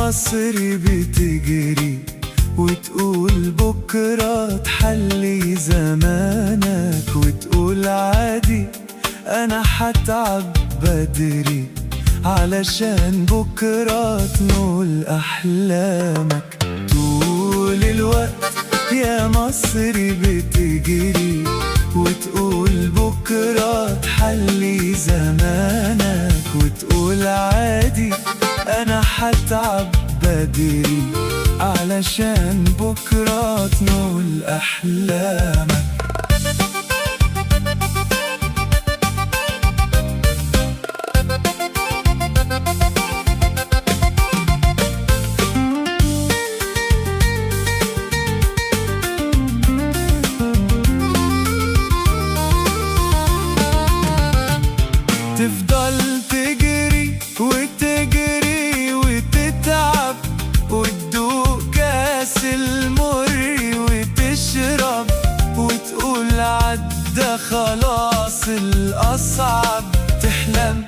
مصر بتجري وتقول بكرة تحلي زمانك، وتقول عادي أنا حتعب بدري علشان بكرة تنول أحلامك. طول الوقت يا مصر بتجري وتقول بكرة تحلي زمانك، وتقول عادي أنا حتعب بدري علشان بكرة تنول أحلامك. تفضل تجري وتجري وتتعب وتدوق كاس المر وتشرب، وتقول عدى خلاص الأصعب، تحلم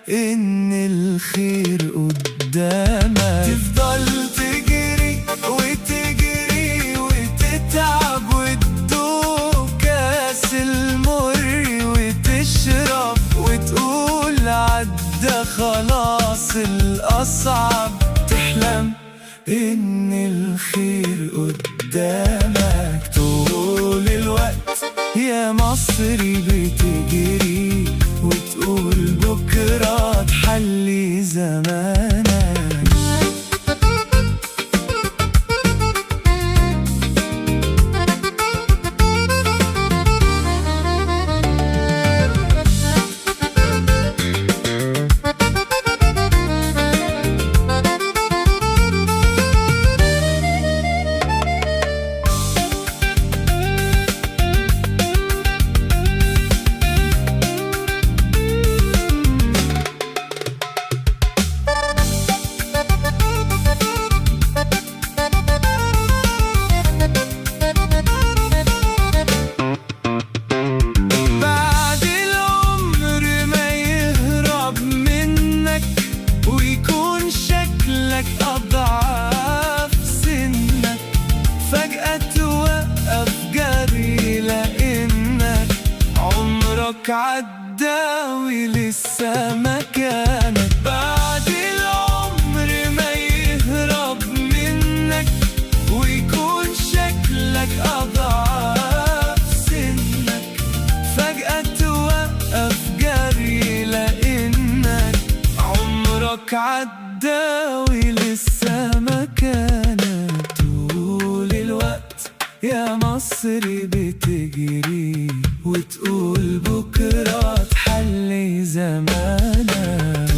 إن الخير قدامك. تفضل تجري وتجري وتتعب وتدوق كاس المر وتشرب، وتقول عدى خلاص الأصعب، تحلم إن الخير قدامك. طول الوقت يا مصر بتجري وتقول بكرة تحلي زمانك. أضعاف سنك فجأة توقف جري، لأنك عمرك عدى ولسه مكانك. بعد العمر ما يهرب منك ويكون شكلك أضعاف سنك، فجأة توقف جري لأنك عمرك عدى ولسه مكانك. طول الوقت يا مصر بتجري وتقول بكرة تحلي زمانك.